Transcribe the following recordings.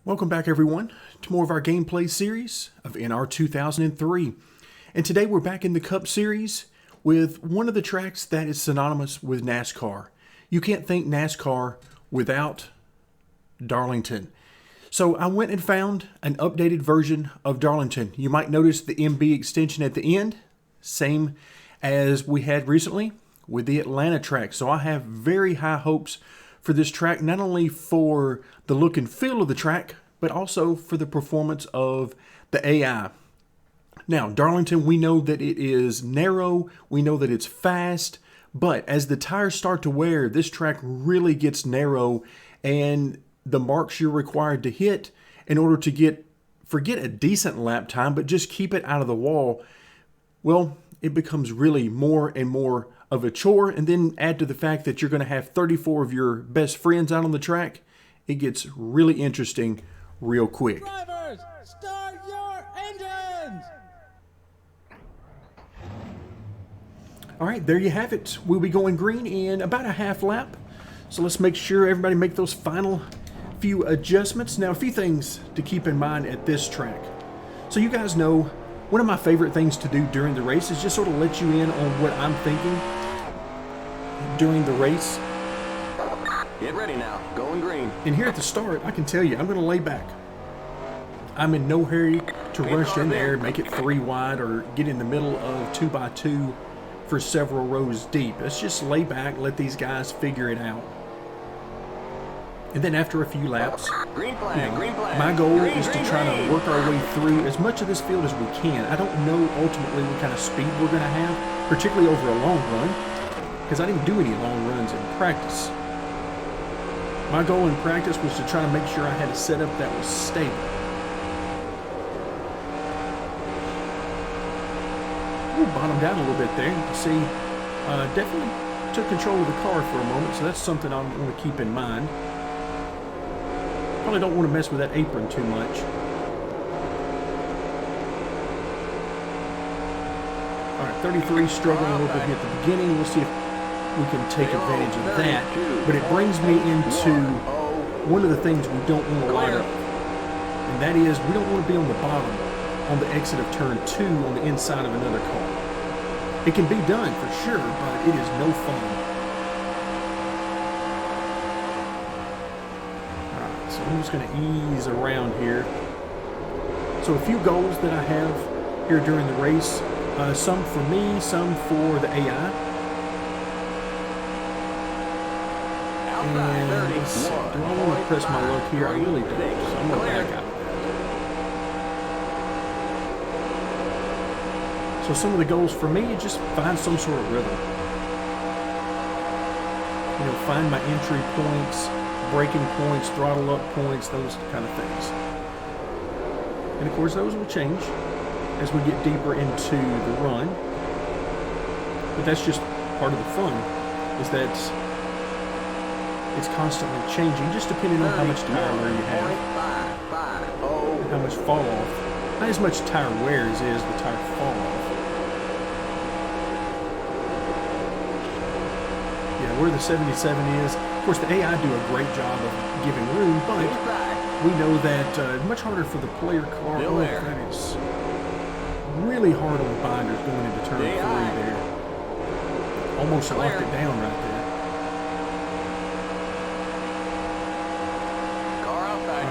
Welcome back everyone to more of our gameplay series of NR2003. And today we're back in the Cup Series with one of the tracks that is synonymous with NASCAR. You can't think NASCAR without Darlington. So I went and found an updated version of Darlington. You might notice the MB extension at the end, same as we had recently with the Atlanta track. So I have very high hopes for this track, not only for the look and feel of the track, but also for the performance of the AI. Now, Darlington, we know that it is narrow, we know that it's fast, but as the tires start to wear, this track really gets narrow, and the marks you're required to hit in order to forget a decent lap time, but just keep it out of the wall, well, it becomes really more and more of a chore. And then add to the fact that you're going to have 34 of your best friends out on the track, it gets really interesting real quick. Drivers, start your engines! All right, there you have it. We'll be going green in about a half lap. So let's make sure everybody make those final few adjustments. Now, a few things to keep in mind at this track. So you guys know, one of my favorite things to do during the race is just sort of let you in on what I'm thinking during the race. Get ready now, going green. And here at the start, I can tell you, I'm going to lay back. I'm in no hurry to rush in there, make it 3 wide, or get in the middle of 2x2 for several rows deep. Let's just lay back, let these guys figure it out. And then after a few laps, Green flag, green flag. my goal Green, is to green, try green. to work our way through as much of this field as we can. I don't know ultimately what kind of speed we're going to have, particularly over a long run, because I didn't do any long runs in practice. My goal in practice was to try to make sure I had a setup that was stable. Ooh, bottomed out a little bit there. You can see, definitely took control of the car for a moment, so that's something I want to keep in mind. Probably don't want to mess with that apron too much. All right, 33 struggling a little bit here at the beginning. We'll see if we can take advantage of that. But it brings me into one of the things we don't want to line up. And that is, we don't want to be on the bottom on the exit of turn 2 on the inside of another car. It can be done for sure, but it is no fun. Alright, so I'm just going to ease around here. So a few goals that I have here during the race. Some for me, some for the AI. And let's see, do I want to press my luck here? I really don't, so I'm going to back out of that. So some of the goals for me, just find some sort of rhythm. You know, find my entry points, braking points, throttle up points, those kind of things. And of course, those will change as we get deeper into the run. But that's just part of the fun, is that it's constantly changing, just depending on how much tire wear you have and how much fall off. Not as much tire wear as is the tire fall off. Yeah, where the 77 is, of course the AI do a great job of giving room, but we know that much harder for the player car. Oh, that is really hard on the binders going into turn 3 there. Almost locked it down right there.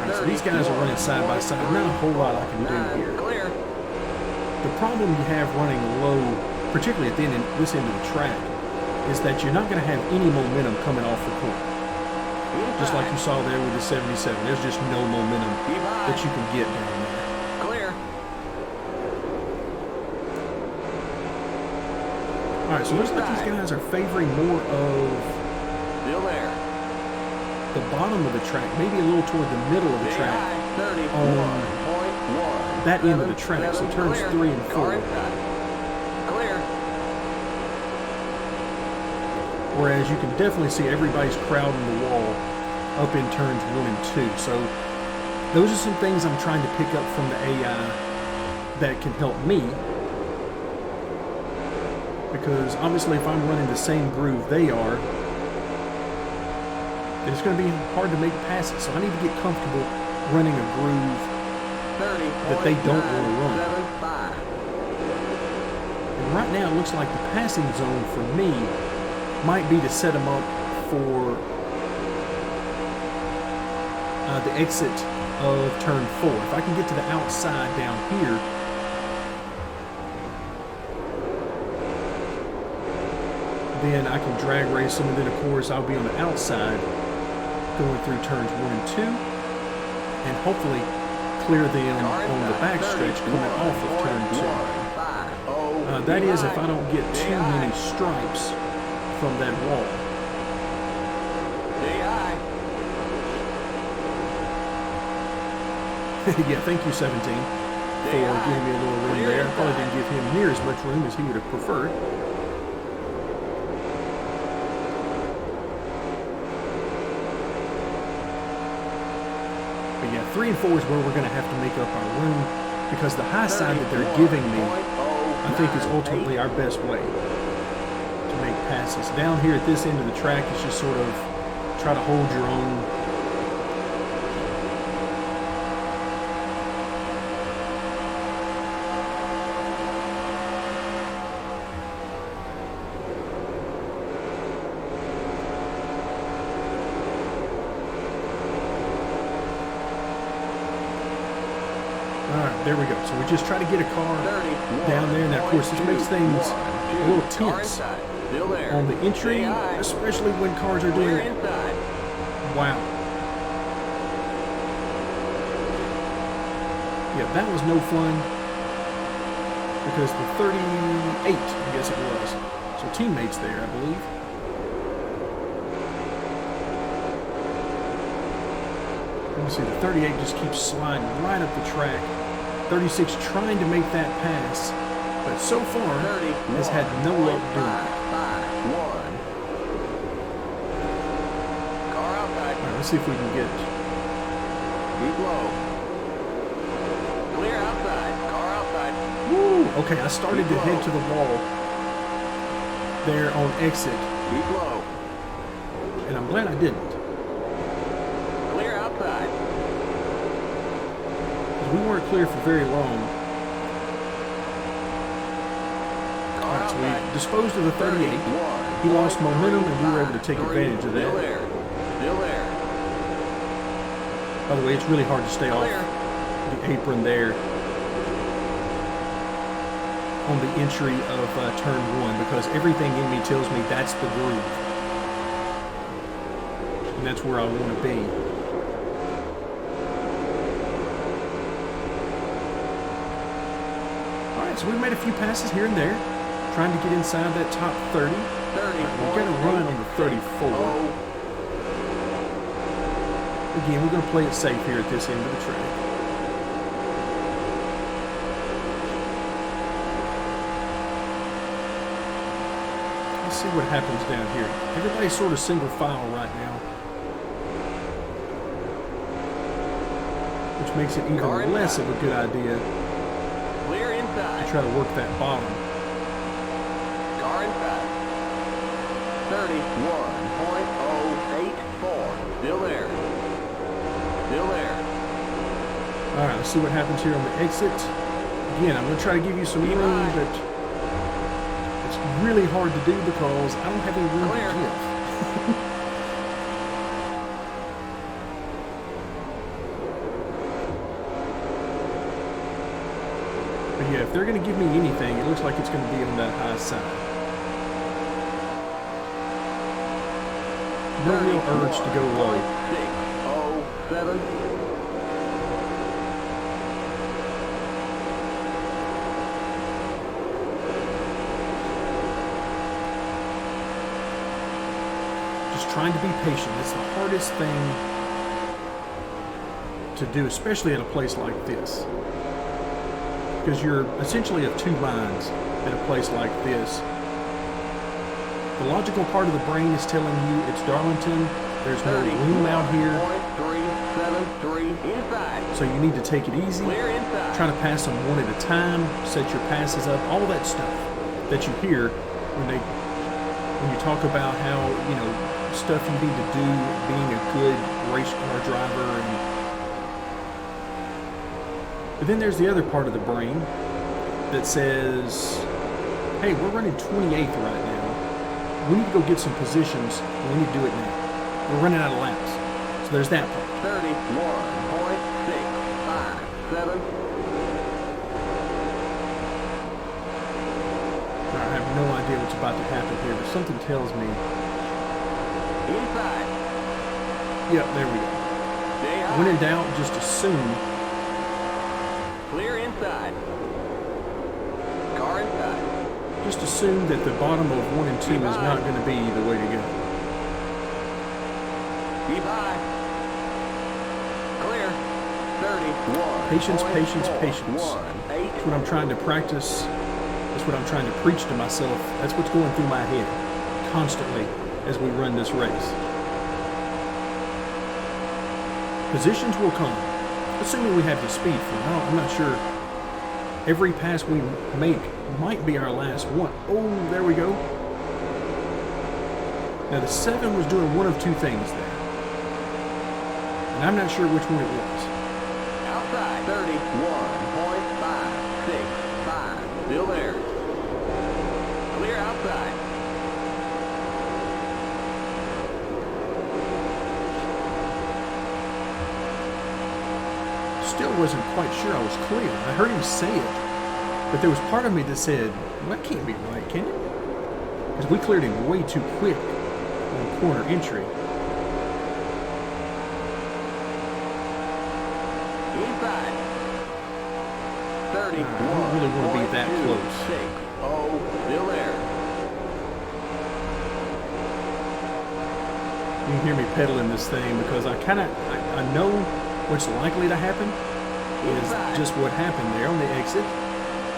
So these guys are running side by side. Not a whole lot I can do here. The problem you have running low, particularly at the end, this end of the track, is that you're not going to have any momentum coming off the corner. Just like you saw there with the 77. There's just no momentum that you can get down there. Clear. All right, so it looks like these guys are favoring more of Still there. the bottom of the track, maybe a little toward the middle of the track on that end of the track, so turns 3 and 4. Clear. Whereas you can definitely see everybody's crowding the wall up in turns 1 and 2. So those are some things I'm trying to pick up from the AI that can help me. Because obviously if I'm running the same groove they are, it's going to be hard to make passes. So I need to get comfortable running a groove 30. that they don't want to run. 75. And right now, it looks like the passing zone for me might be to set them up for the exit of turn 4. If I can get to the outside down here, then I can drag race them, and then of course I'll be on the outside going through turns 1 and 2, and hopefully clear them on the backstretch coming off of turn 2. That is if I don't get too many stripes from that wall. Yeah, thank you, 17, for giving me a little room there. I probably didn't give him near as much room as he would have preferred. But yeah, 3 and 4 is where we're going to have to make up our room, because the high side that they're giving me, I think, is ultimately our best way to make passes. Down here at this end of the track, it's just sort of try to hold your own. There we go. So we just try to get a car down there. Now, of course, this makes things a little tense on the entry, especially when cars are doing it. Wow. Yeah, that was no fun, because the 38, I guess it was. So teammates there, I believe. Let me see, the 38 just keeps sliding right up the track. 36 trying to make that pass, but so far has had no luck doing it. All right, let's see if we can get Clear outside. Car outside. Woo! Okay, I started to head to the wall there on exit, Keep low. and I'm glad I didn't. Clear outside. We weren't clear for very long. All right, so we disposed of the 38. He lost momentum, and we were able to take advantage of that. Still there. By the way, it's really hard to stay off the apron there on the entry of turn 1, because everything in me tells me that's the groove. And that's where I want to be. So we made a few passes here and there, trying to get inside that top 30. We're going to run on the 34. Again, we're going to play it safe here at this end of the track. Let's see what happens down here. Everybody's sort of single file right now, which makes it even less of a good idea to try to work that bottom. Car inside. 31.084. Still there. Still there. All right, let's see what happens here on the exit. Again, I'm going to try to give you some room, but it's really hard to do because I don't have any room to give. Yeah, if they're going to give me anything, it looks like it's going to be on that high side. No real urge to go low. 607. Just trying to be patient. It's the hardest thing to do, especially at a place like this, because you're essentially of two minds at a place like this. The logical part of the brain is telling you it's Darlington, there's no room out here, so you need to take it easy, try to pass them one at a time, set your passes up, all that stuff that you hear when you talk about how, stuff you need to do being a good race car driver. But then there's the other part of the brain that says, hey, we're running 28th right now. We need to go get some positions, and we need to do it now. We're running out of laps. So there's that part. 31.657. I have no idea what's about to happen here, but something tells me. Inside. Yep, there we go. Stay high. When in doubt, just assume. Clear inside. Car inside. Just assume that the bottom of 1 and 2 is not going to be the way to go. Keep high. Clear. 31. Patience, patience, patience. That's what I'm trying to practice. That's what I'm trying to preach to myself. That's what's going through my head constantly as we run this race. Positions will come, assuming we have the speed for it. I'm not sure. Every pass we make might be our last one. Oh, there we go. Now the 7 was doing one of two things there. And I'm not sure which one it was. Outside. 31.565. Still there. Clear outside. Still wasn't quite sure I was clear. I heard him say it, but there was part of me that said, well, that can't be right, can it? Because we cleared him way too quick on corner entry. Inside. 31. I don't really want to be that close. 6-0. Still there. You can hear me pedaling this thing because I know what's likely to happen is just what happened there on the exit.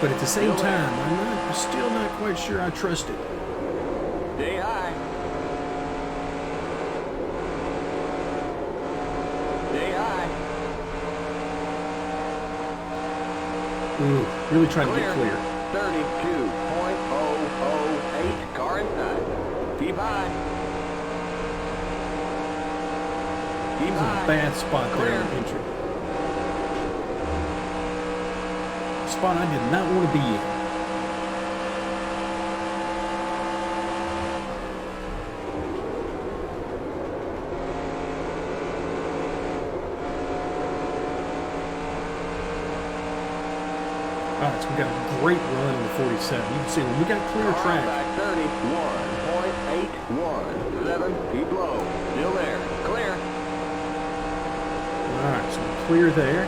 But at the same time, I'm still not quite sure I trust it. Stay high. Stay high. Ooh, really trying to get clear. 32.008. Car inside. Keep high. Keep This is a high. bad spot there on entry. Spot I did not want to be in. Alright, so we got a great run on the 47. You can see when we got clear track. 31.817. Keep low. Still there. Clear. Alright, so we're clear there.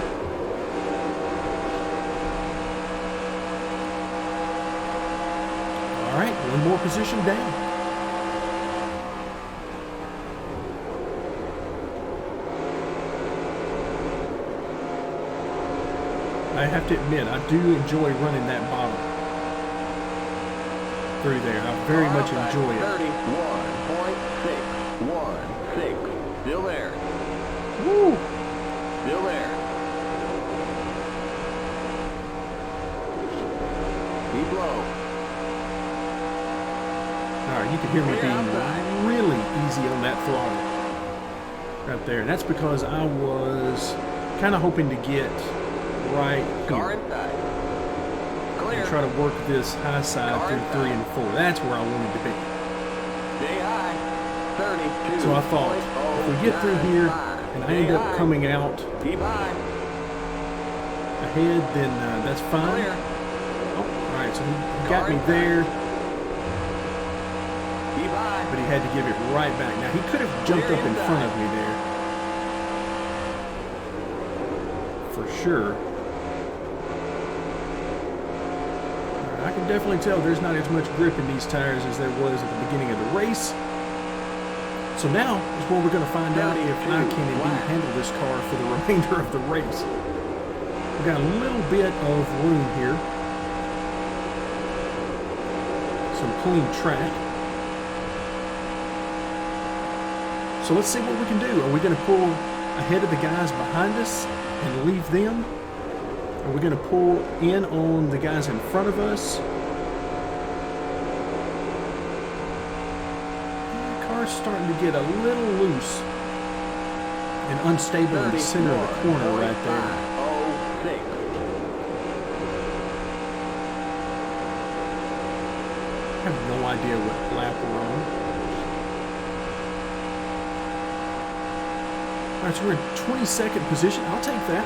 Alright, one more position down. I have to admit, I do enjoy running that bottom through there. I very much enjoy it. 31.616. Still there. Woo! Still there. Keep low. Alright, you can hear me being really easy on that throttle right there. And that's because I was kind of hoping to get right Car here inside. and Clear. try to work this high side through 3 and 4. That's where I wanted to be. Stay high. 32. So I thought, if we get through here and I end up coming out Keep high. ahead, then that's fine. Clear. Oh, alright, so he got me there, Keep high. but he had to give it right back. Now, he could have jumped up in front of me there. For sure. I can definitely tell there's not as much grip in these tires as there was at the beginning of the race. So now is where we're going to find out if I can indeed handle this car for the remainder of the race. We've got a little bit of room here. Some clean track. So let's see what we can do. Are we going to pull ahead of the guys behind us and leave them? Are we going to pull in on the guys in front of us? The car car's starting to get a little loose and unstable in the center of the corner right there. I have no idea what lap we're on. All right, so we're in 22nd position. I'll take that.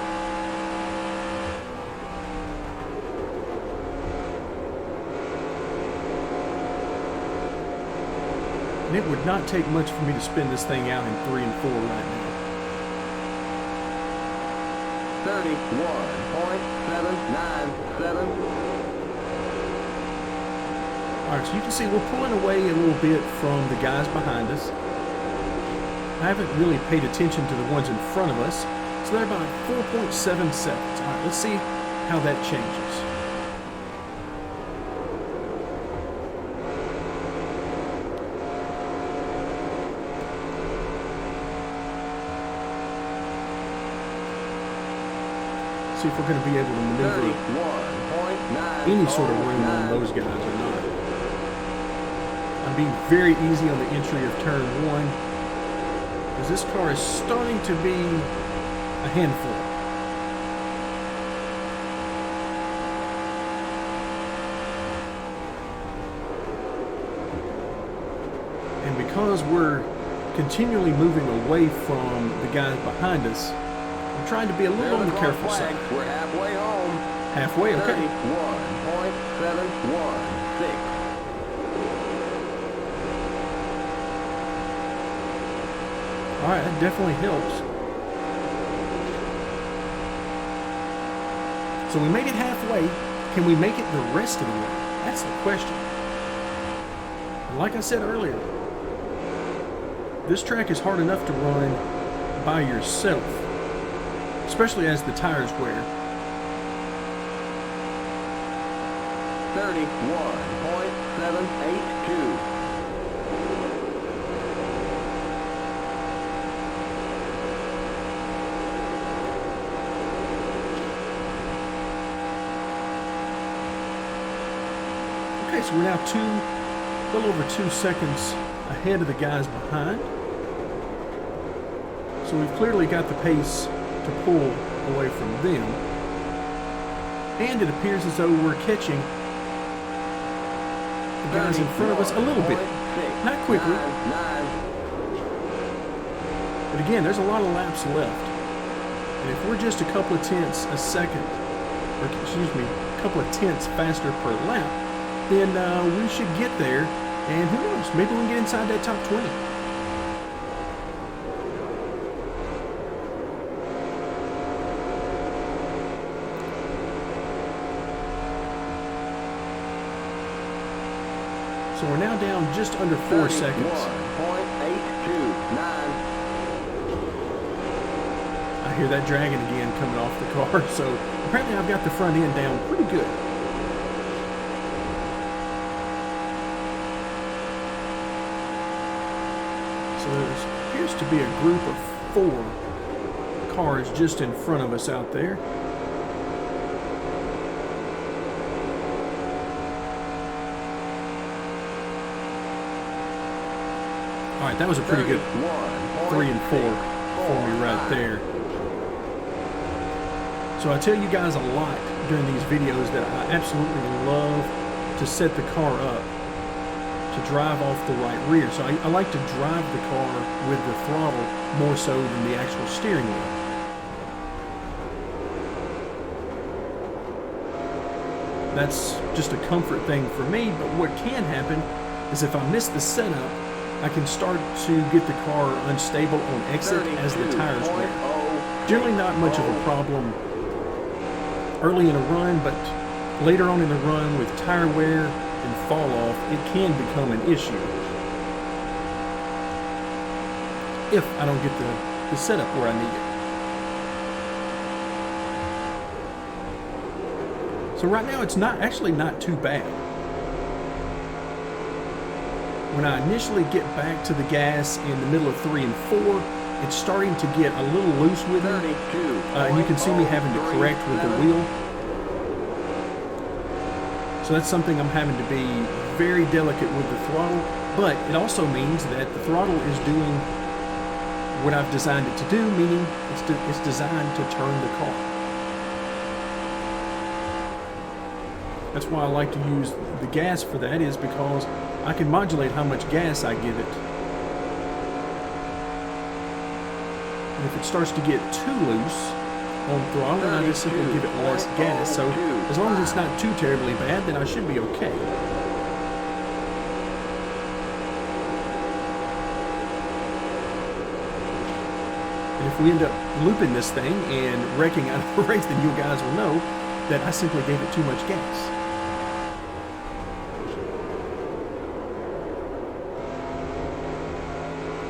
And it would not take much for me to spin this thing out in 3 and 4 right now. 31.797. All right, so you can see we're pulling away a little bit from the guys behind us. I haven't really paid attention to the ones in front of us, so they're about 4.7 seconds. All right, let's see how that changes. See if we're going to be able to maneuver any sort of room on those guys or not. I'm being very easy on the entry of turn 1 because this car is starting to be a handful. And because we're continually moving away from the guys behind us, I'm trying to be a little on the careful side. We're halfway home. Halfway, okay. 31.716. All right, that definitely helps. So we made it halfway. Can we make it the rest of the way? That's the question. And like I said earlier, this track is hard enough to run by yourself, especially as the tires wear. 31.782. Okay, so we're now a little over 2 seconds ahead of the guys behind. So we've clearly got the pace to pull away from them. And it appears as though we're catching the guys in front of us a little bit. Not quickly. But again, there's a lot of laps left. And if we're just a couple of tenths a second, or excuse me, a couple of tenths faster per lap, then we should get there. And who knows, maybe we can get inside that top 20. So we're now down just under 4 seconds. 31.829. I hear that dragging again coming off the car. So apparently I've got the front end down pretty good. So there appears to be a group of 4 cars just in front of us out there. All right, that was a pretty good 3 and 4 for me right there. So I tell you guys a lot during these videos that I absolutely love to set the car up to drive off the right rear. So I like to drive the car with the throttle more so than the actual steering wheel. That's just a comfort thing for me, but what can happen is if I miss the setup, I can start to get the car unstable on exit as the tires wear. Generally not much of a problem early in a run, but later on in the run with tire wear and fall off, it can become an issue if I don't get the setup where I need it. So right now it's actually not too bad. When I initially get back to the gas in the middle of 3 and 4, it's starting to get a little loose with me. And you can see me having to correct with the wheel. So that's something I'm having to be very delicate with the throttle. But it also means that the throttle is doing what I've designed it to do, meaning it's designed to turn the car. That's why I like to use the gas for that, is because I can modulate how much gas I give it. And if it starts to get too loose on throttle, then I just simply give it less gas. So as long as it's not too terribly bad, then I should be okay. And if we end up looping this thing and wrecking out of a race, then you guys will know that I simply gave it too much gas.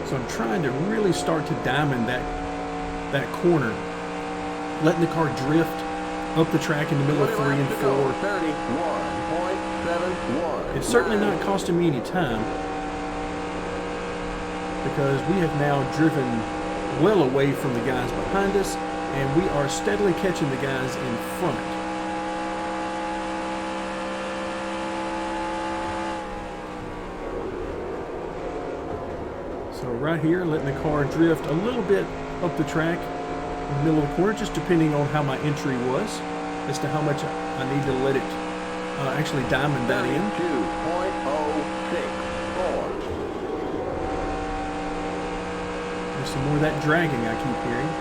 So I'm trying to really start to diamond that corner, letting the car drift up the track in the middle of 3 and 4. 31.71. It's certainly not costing me any time, because we have now driven well away from the guys behind us, and we are steadily catching the guys in front. So right here, letting the car drift a little bit up the track in the middle of the corner, just depending on how my entry was, as to how much I need to let it actually diamond that in. 32.064. There's some more of that dragging I keep hearing.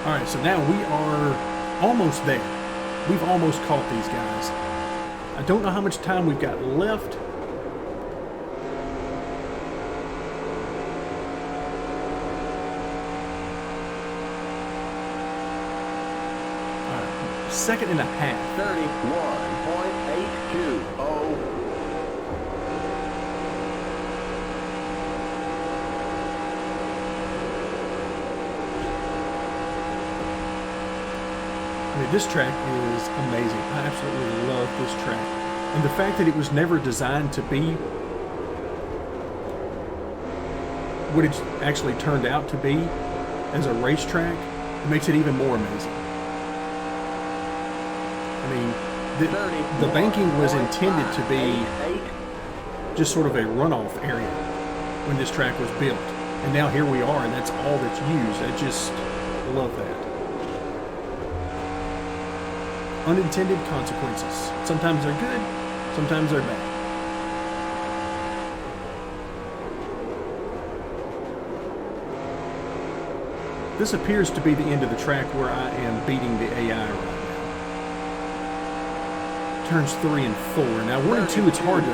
Alright, so now we are almost there. We've almost caught these guys. I don't know how much time we've got left. Alright, second and a half. 31.820. This track is amazing. I absolutely love this track. And the fact that it was never designed to be what it actually turned out to be as a racetrack, it makes it even more amazing. I mean, the banking was intended to be just sort of a runoff area when this track was built. And now here we are, and that's all that's used. I just love that. Unintended consequences. Sometimes they're good, sometimes they're bad. This appears to be the end of the track where I am beating the AI right now. Turns 3 and 4. Now 1 and 2, it's hard to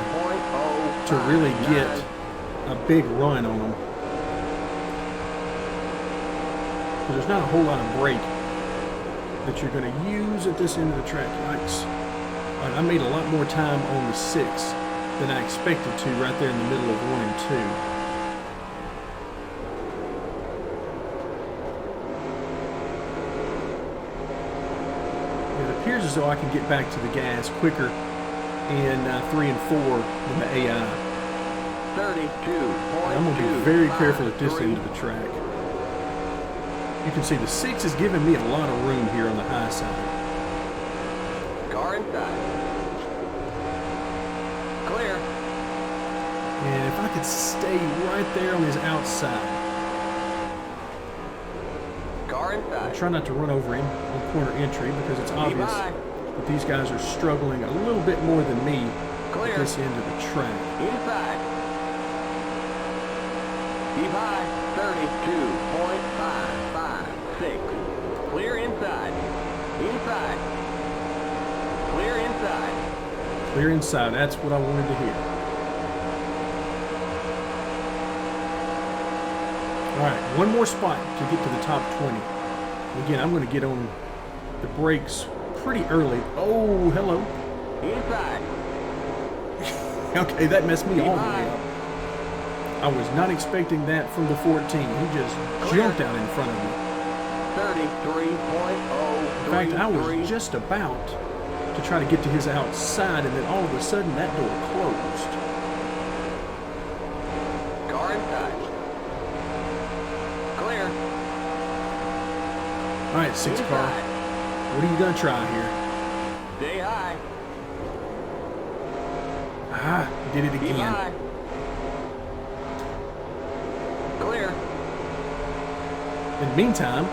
really get a big run on them, because there's not a whole lot of brake that you're going to use at this end of the track. Yikes. All right, I made a lot more time on the 6 than I expected to right there in the middle of 1 and 2. It appears as though I can get back to the gas quicker in 3 and 4 than the AI. 32. I'm going to be very careful at this end of the track. You can see the 6 is giving me a lot of room here on the high side. Car inside. Clear. And if I could stay right there on his outside. Car inside. Try not to run over him on corner entry, because it's obvious that these guys are struggling a little bit more than me at this end of the track. Inside. Keep high. 32.556. Clear inside. Inside. Clear inside. Clear inside. That's what I wanted to hear. All right, one more spot to get to the top 20. Again, I'm going to get on the brakes pretty early. Oh, hello. Inside. Okay, that messed me all the way up. I was not expecting that from the 14. He just jumped out in front of me. 33.033. In fact, I was just about to try to get to his outside, and then all of a sudden that door closed. Car inside. Clear. All right, 6 car. What are you going to try here? Stay high. Ah, he did it Keep again. high. Clear. In the meantime,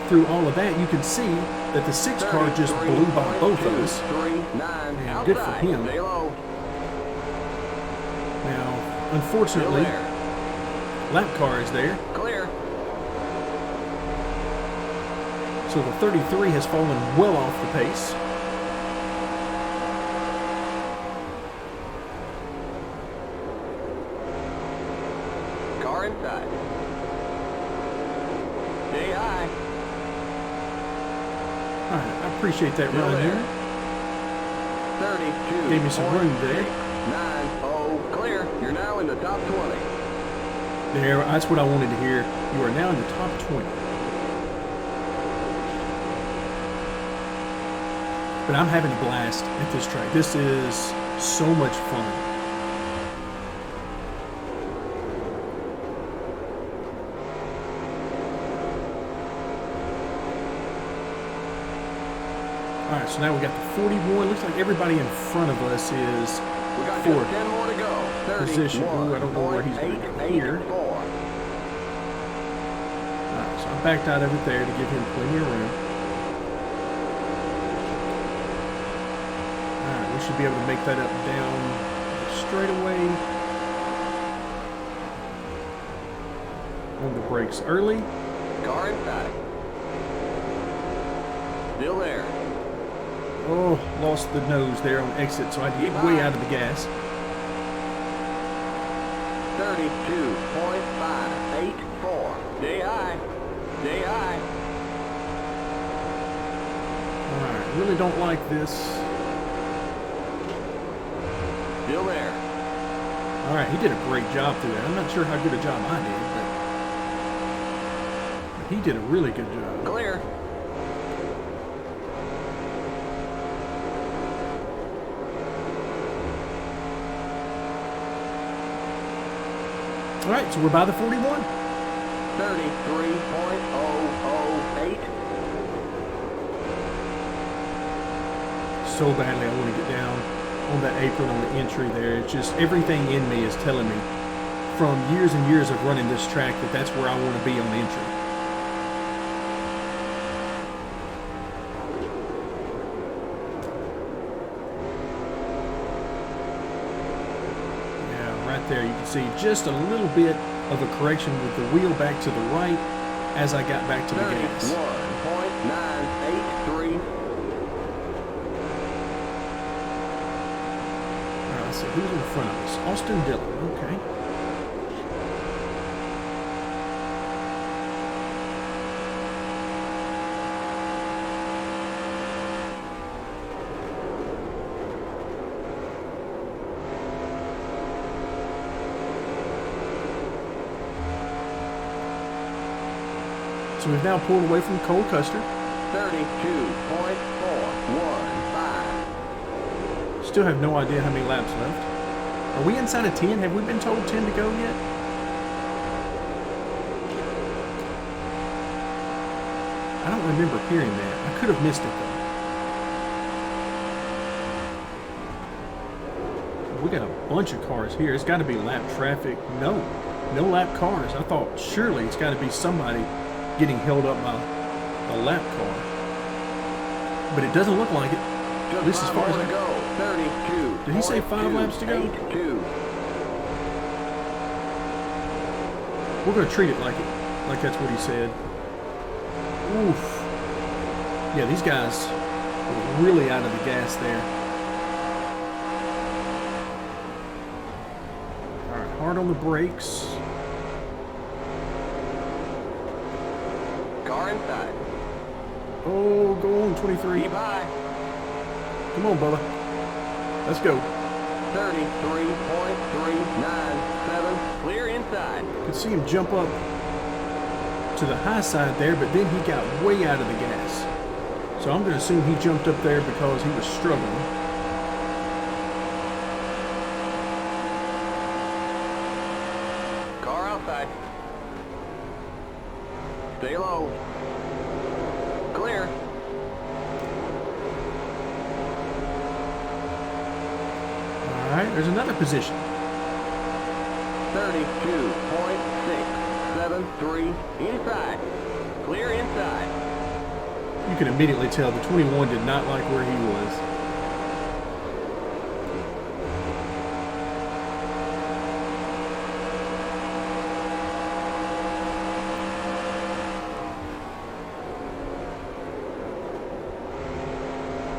through all of that, you can see that the 6 car just blew by both of us. 33.9. And good for Outside. him. Stay low. Now, Still unfortunately, there. lap car is there, Clear. so the 33 has fallen well off the pace. Car inside. Stay high. All right, I appreciate that Still run there. here. 32. Gave me some room there. 9-0. Clear. You're now in the top 20. There, that's what I wanted to hear. You are now in the top 20. But I'm having a blast at this track. This is so much fun. All right, so now we got the 41. Looks like everybody in front of us is We got for just 10 more to go. position. Ooh, I don't know where he's going to go here. 31.884. All right, so I backed out of it there to give him plenty of room. All right, we should be able to make that up down straight away. On the brakes early. Car inside. Still there. Oh, lost the nose there on exit, so I had to get way out of the gas. 32.584. Stay high. Stay high. All right, really don't like this. Still there. All right, he did a great job through that. I'm not sure how good a job I did, but he did a really good job. Clear. All right, so we're by the 41. 33.008. So badly I want to get down on that apron on the entry there. It's just everything in me is telling me from years and years of running this track that that's where I want to be on the entry. There you can see just a little bit of a correction with the wheel back to the right as I got back to the gas. 31.983. All right, let's see who's in front of us. Austin Dillon. Okay. So we've now pulled away from Cole Custer. 32.415. Still have no idea how many laps left. Are we inside of 10? Have we been told 10 to go yet? I don't remember hearing that. I could have missed it though. We got a bunch of cars here. It's got to be lap traffic. No lap cars. I thought surely it's got to be somebody getting held up by a lap car. But it doesn't look like it. At least as far as I go. 32. Did he say 5 laps to go? 82. We're going to treat it like that's what he said. Oof. Yeah, these guys are really out of the gas there. All right, hard on the brakes. Car inside. Oh, go on, 23. Keep high. Come on, Bubba. Let's go. 33.397. Clear inside. Could see him jump up to the high side there, but then he got way out of the gas. So I'm going to assume he jumped up there because he was struggling. Car outside. Stay low. Clear. All right, there's another position. 32.673 inside. Clear inside. You can immediately tell the 21 did not like where he was.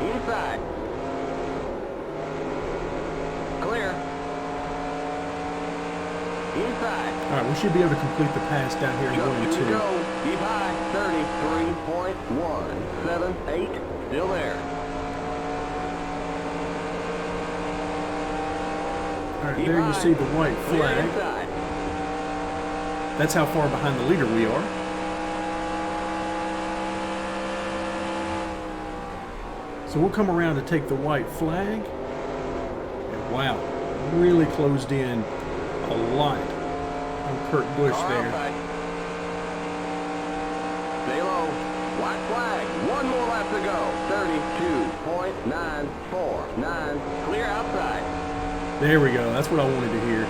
Inside. Clear. Inside. All right, we should be able to complete the pass down here in Just 1 and to 2. go. Keep high. 33.178. Still there. All right, Keep there you high. see the white Clear flag. inside. That's how far behind the leader we are. So we'll come around to take the white flag. And wow, really closed in a lot on Kurt Busch Car there. outside. Stay low. White flag. One more lap to go. 32.949. Clear outside. There we go. That's what I wanted to hear.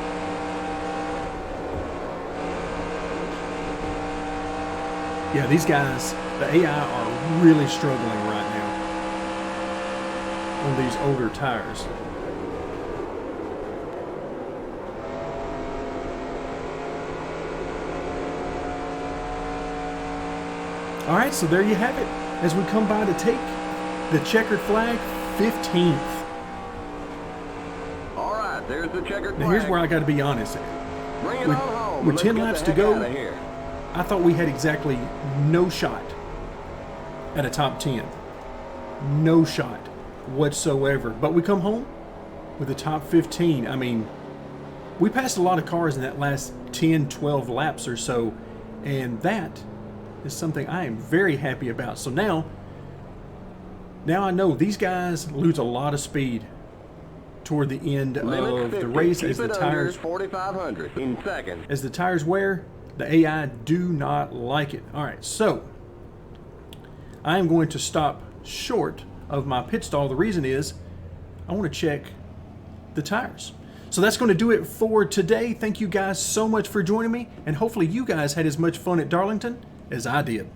Yeah, these guys, the AI are really struggling right now on these older tires. All right, so there you have it. As we come by to take the checkered flag, 15th. All right, there's the checkered Now flag. here's where I got to be honest. Bring it with- on home. with Let's 10 get laps the to heck go, outta here. I thought we had exactly no shot at a top 10. No shot whatsoever. But we come home with the top 15. I mean, we passed a lot of cars in that last 10, 12 laps or so, and that is something I am very happy about. So now I know these guys lose a lot of speed toward the end Limit of the 50. race Keep as the it under tires 4,500 in second. as the tires wear. The AI do not like it. All right, so I am going to stop short of my pit stall. The reason is I want to check the tires. So that's going to do it for today. Thank you guys so much for joining me, and hopefully you guys had as much fun at Darlington as I did.